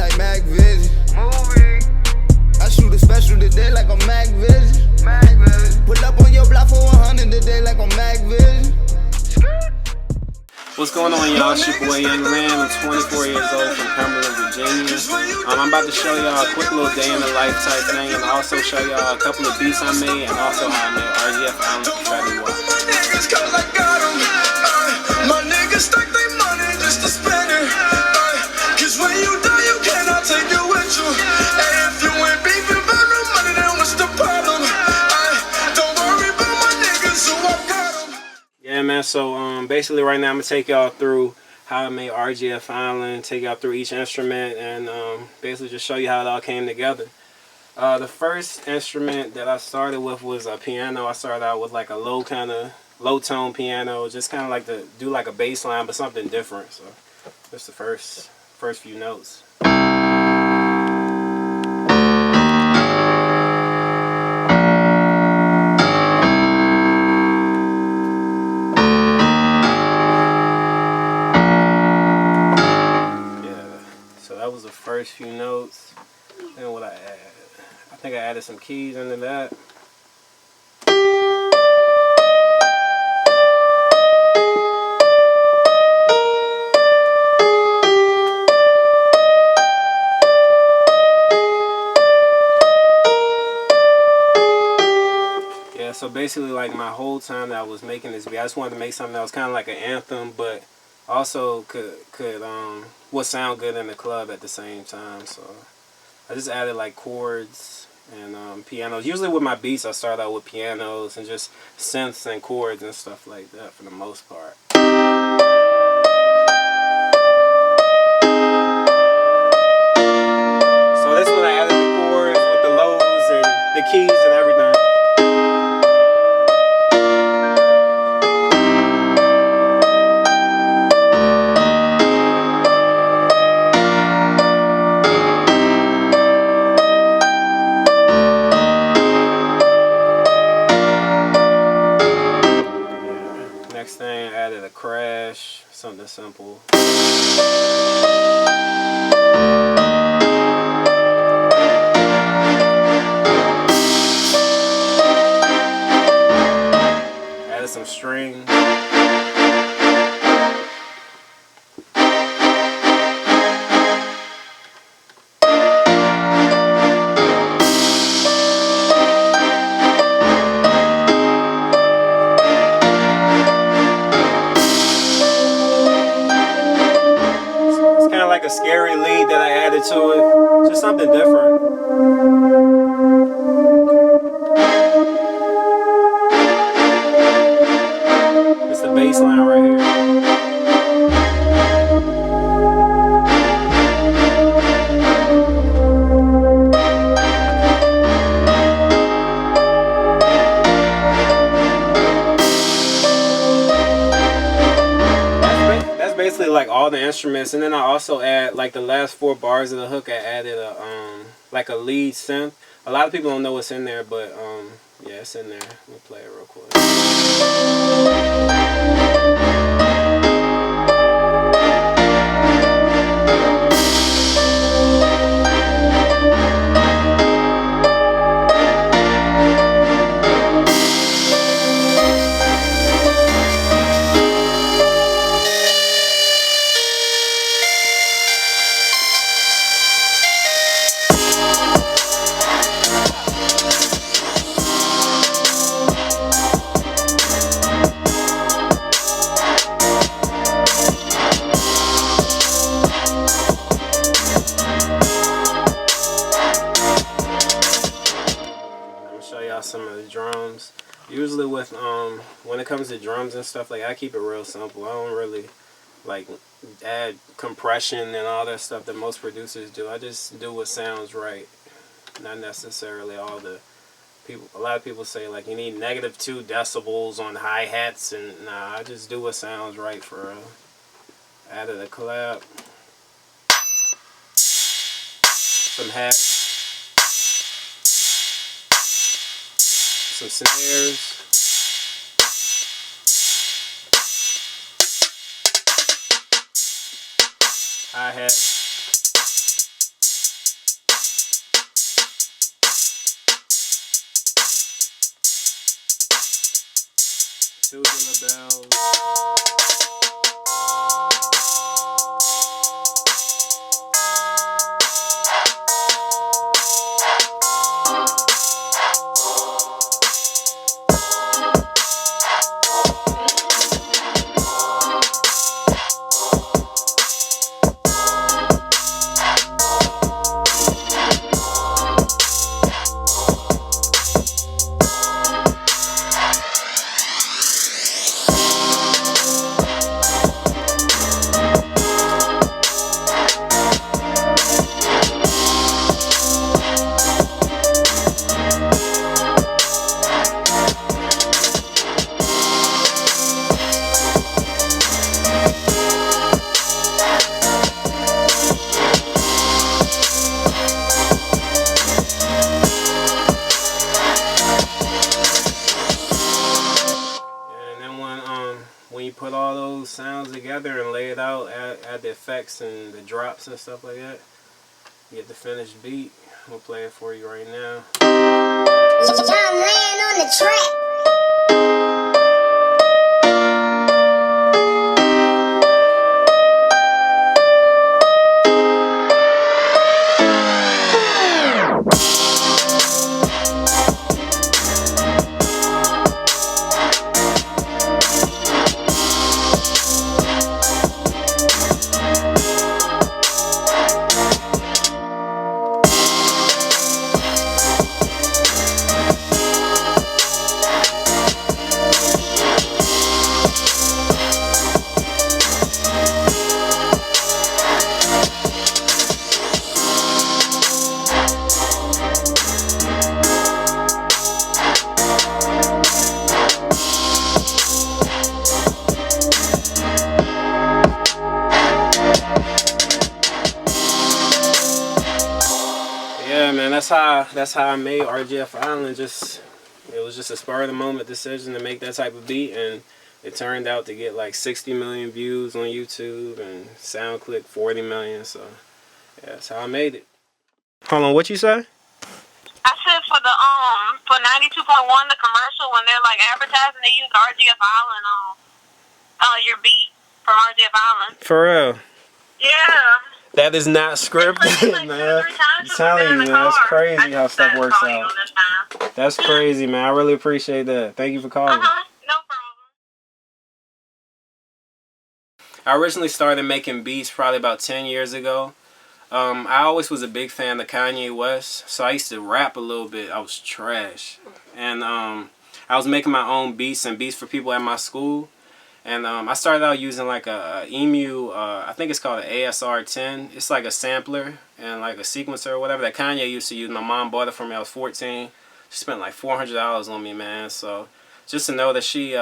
like Mac Vision. I shoot a special today like a Mac Vision. Pull up on your block for 100 today like a Mac Vision. What's going on, y'all? It's your boy Young Man. I'm 24 years old from Cumberland, Virginia. I'm about to show y'all a quick little day in the life type thing, and also show y'all a couple of beats I made, and also how I made RGF Island for Fetty Wap. My niggas stack their money just to spend it. Cause when you die, you cannot take it with you. And if you ain't beefing about no money, then what's the problem? Don't worry about my niggas, so I got them. Yeah, man, so basically right now I'm going to take y'all through how I made RGF Island, take y'all through each instrument, and basically just show you how it all came together. The first instrument that I started with was a piano. I started out with like a low tone piano, just kind of like to do like a bass line, but something different. So that's the first few notes. That was the first few notes. Then what I add? I think I added some keys into that. Yeah, so basically like my whole time that I was making this beat, I just wanted to make something that was kind of like an anthem, but also would sound good in the club at the same time. So I just added like chords and pianos. Usually with my beats I start out with pianos and just synths and chords and stuff like that for the most part. So this one I added the chords with the lows and the keys and everything. Next thing, I added a crash, something simple. Added some string. Like a scary lead that I added to it, just something different. It's the bass line right here. Basically like all the instruments, and then I also add like the last 4 bars of the hook. I added a like a lead synth. A lot of people don't know what's in there, but yeah, it's in there. Let me play it real quick. Some of the drums. Usually with when it comes to drums and stuff, like I keep it real simple. I don't really like add compression and all that stuff that most producers do. I just do what sounds right, not necessarily all the people. A lot of people say like you need -2 decibels on hi-hats, and nah, I just do what sounds right for real. Added a clap, some hats, some snares, hi-hat, Tubular bells. When you put all those sounds together and lay it out, add the effects and the drops and stuff like that, you get the finished beat. We'll play it for you right now. John Land on the track. Yeah, man, that's how I made RGF Island. It was just a spur of the moment decision to make that type of beat, and it turned out to get like 60 million views on YouTube and SoundClick 40 million. So yeah, that's how I made it. Hold on, what you say? I said for 92.1 the commercial, when they're like advertising, they use RGF Island on your beat from RGF Island. For real? Yeah. That is not scripted, man. I'm telling you, man, that's crazy how stuff works out. That's crazy, man. I really appreciate that. Thank you for calling. No problem. I originally started making beats probably about 10 years ago. I always was a big fan of Kanye West, so I used to rap a little bit. I was trash. And I was making my own beats and beats for people at my school. And I started out using like a EMU, I think it's called an ASR-10. It's like a sampler and like a sequencer or whatever that Kanye used to use. My mom bought it for me. I was 14. She spent like $400 on me, man. So just to know that she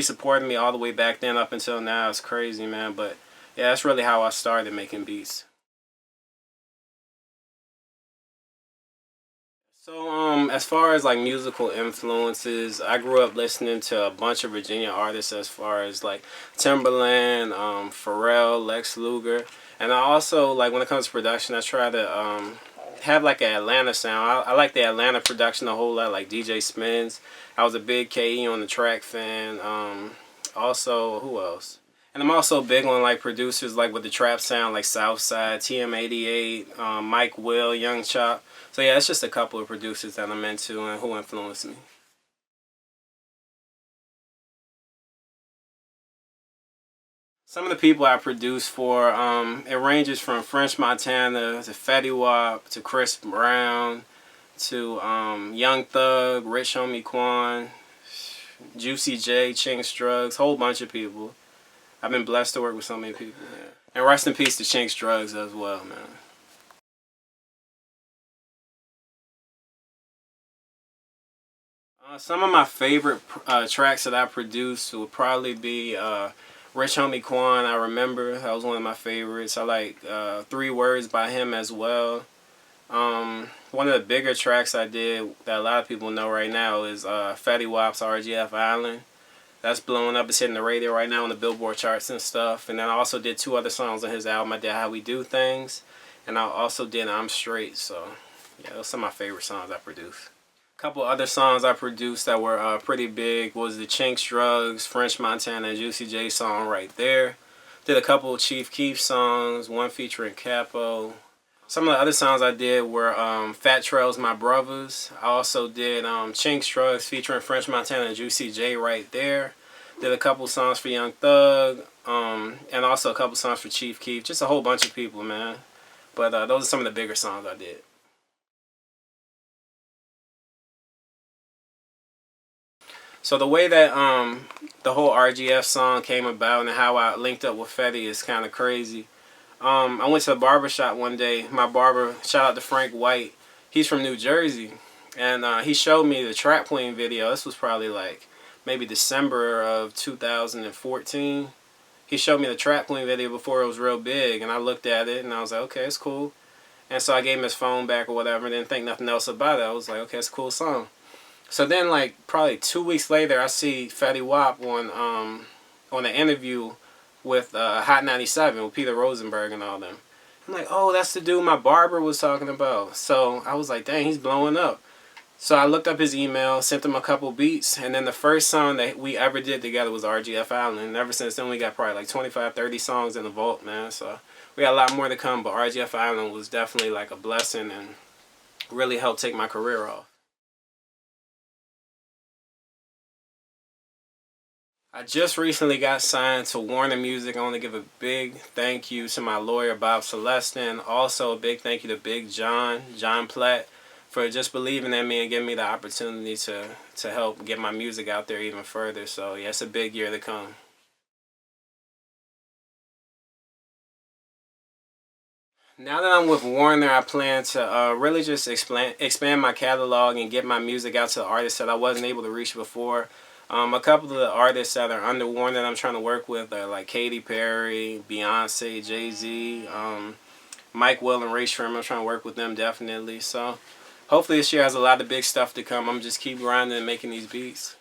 supported me all the way back then up until now is crazy, man. But yeah, that's really how I started making beats. So as far as like musical influences, I grew up listening to a bunch of Virginia artists as far as like Timberland, Pharrell, Lex Luger, and I also, like, when it comes to production, I try to have like an Atlanta sound. I like the Atlanta production a whole lot, like DJ Spins. I was a big KE on the Track fan. Also, who else? And I'm also big on like producers like with the trap sound, like Southside, TM88, Mike Will, Young Chop. So yeah, it's just a couple of producers that I'm into and who influenced me. Some of the people I produce for, it ranges from French Montana to Fetty Wap to Chris Brown to Young Thug, Rich Homie Quan, Juicy J, Chinx Drugs, whole bunch of people. I've been blessed to work with so many people. Yeah. And rest in peace to Chinx Drugs as well, man. Some of my favorite tracks that I produced would probably be Rich Homie Quan, I Remember. That was one of my favorites. I like 3 Words by him as well. One of the bigger tracks I did that a lot of people know right now is Fetty Waps RGF Island. That's blowing up. It's hitting the radio right now on the Billboard charts and stuff. And then I also did 2 other songs on his album. I did How We Do Things. And I also did I'm Straight. So, yeah, those are some of my favorite songs I produced. A couple other songs I produced that were pretty big was the Chinks Drugs, French Montana, and Juicy J song right there. Did a couple of Chief Keef songs, one featuring Capo. Some of the other songs I did were Fat Trail's My Brothers. I also did Chinks Drugs featuring French Montana and Juicy J right there. Did a couple songs for Young Thug, and also a couple songs for Chief Keef. Just a whole bunch of people, man. But those are some of the bigger songs I did. So the way that the whole RGF song came about and how I linked up with Fetty is kind of crazy. I went to a barber shop one day. My barber, shout out to Frank White, he's from New Jersey. And he showed me the Trap Queen video. This was probably like maybe December of 2014. He showed me the Trap Queen video before it was real big. And I looked at it and I was like, okay, it's cool. And so I gave him his phone back or whatever and didn't think nothing else about it. I was like, okay, it's a cool song. So then, like, probably 2 weeks later, I see Fetty Wap on an interview with Hot 97 with Peter Rosenberg and all them. I'm like, oh, that's the dude my barber was talking about. So I was like, dang, he's blowing up. So I looked up his email, sent him a couple beats, and then the first song that we ever did together was RGF Island. And ever since then, we got probably like 25, 30 songs in the vault, man. So we got a lot more to come, but RGF Island was definitely like a blessing and really helped take my career off. I just recently got signed to Warner Music. I want to give a big thank you to my lawyer, Bob Celestin. Also, a big thank you to Big John Platt, for just believing in me and giving me the opportunity to help get my music out there even further. So, yeah, it's a big year to come. Now that I'm with Warner, I plan to really just expand my catalog and get my music out to the artists that I wasn't able to reach before. A couple of the artists that are under Warner that I'm trying to work with are like Katy Perry, Beyonce, Jay-Z, Mike Will, and Ray Shrimp. I'm trying to work with them definitely. So hopefully this year has a lot of big stuff to come. I'm just keep grinding and making these beats.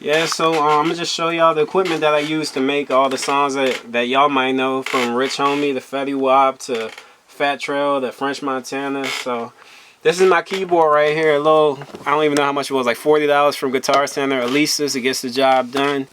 Yeah, so I'm going to just show y'all the equipment that I use to make all the songs that y'all might know, from Rich Homie to Fetty Wap to Fat Trail to French Montana. So this is my keyboard right here. A little, I don't even know how much it was, like $40 from Guitar Center. Elisa's, it gets the job done.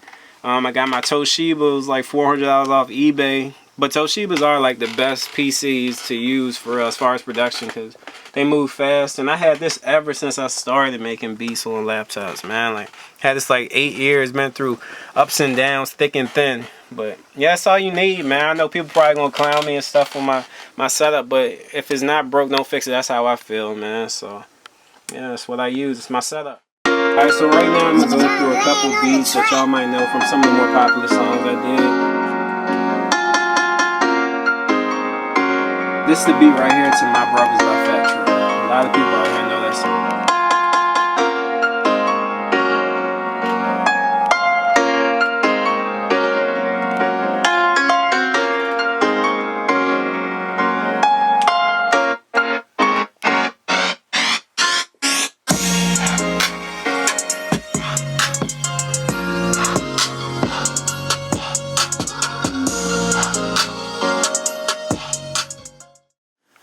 I got my Toshiba, it was like $400 off eBay. But Toshibas are like the best PCs to use for as far as production, because they move fast. And I had this ever since I started making beats on laptops, man. Like, had this like 8 years, been through ups and downs, thick and thin. But yeah, that's all you need, man. I know people probably gonna clown me and stuff on my setup, but if it's not broke, don't fix it. That's how I feel, man. So yeah, that's what I use. It's my setup. Alright, so right now I'm gonna go through a couple beats that y'all might know from some of the more popular songs I did. This is the beat right here to My Brothers by Fat Trail. A lot of people out here know that song.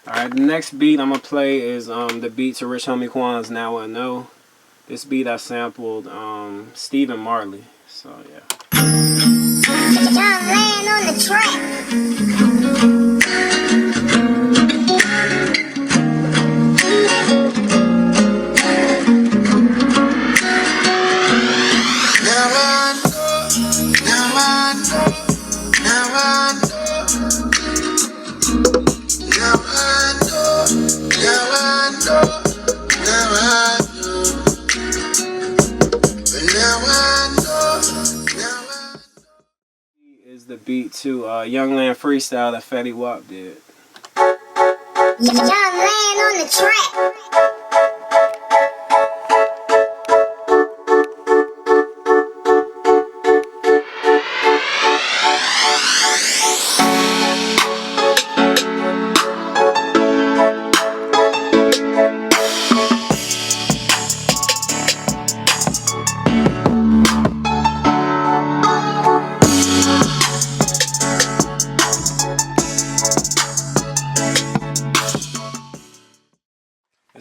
Alright, the next beat I'm going to play is the beat to Rich Homie Quan's Now I Know. This beat I sampled Stephen Marley. So, yeah. John laying on the track. Is the beat to Youngland Freestyle that Fetty Wap did. John laying on the track.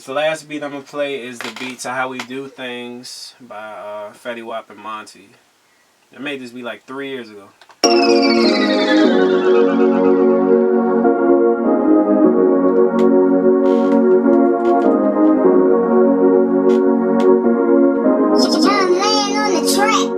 the last beat I'm gonna play is the beat to How We Do Things by Fetty Wap and Monty. I made this beat like 3 years ago. Young man on the track.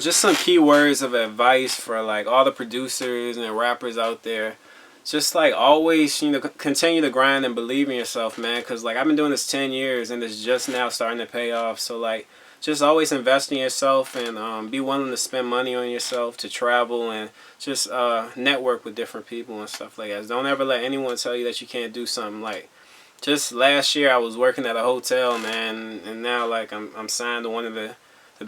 Just some key words of advice for like all the producers and rappers out there. Just like always, you know, continue to grind and believe in yourself, man. Cause like I've been doing this 10 years and it's just now starting to pay off. So like, just always invest in yourself and be willing to spend money on yourself, to travel and just network with different people and stuff like that. Don't ever let anyone tell you that you can't do something. Like, just last year I was working at a hotel, man, and now like I'm signed to one of the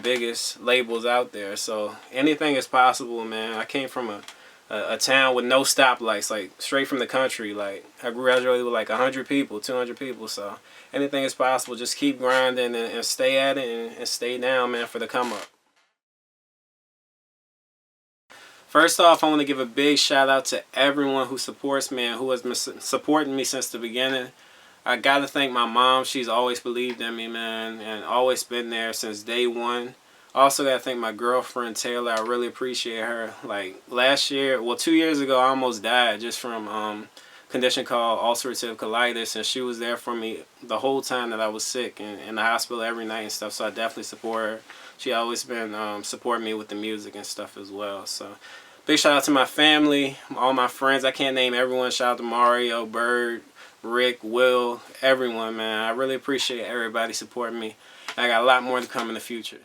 biggest labels out there. So anything is possible, man. I came from a town with no stoplights, like straight from the country. Like I graduated with like 100 people, 200 people. So anything is possible. Just keep grinding and stay at it and stay down, man, for the come up. First off, I want to give a big shout out to everyone who supports me and who has been supporting me since the beginning. I gotta thank my mom. She's always believed in me, man, and always been there since day one. Also gotta thank my girlfriend Taylor. I really appreciate her. Like last year, well 2 years ago, I almost died just from a condition called ulcerative colitis, and she was there for me the whole time that I was sick and in the hospital every night and stuff. So I definitely support her. She always been supporting me with the music and stuff as well. So big shout out to my family, all my friends. I can't name everyone. Shout out to Mario, Bird, Rick, Will, everyone, man. I really appreciate everybody supporting me. I got a lot more to come in the future.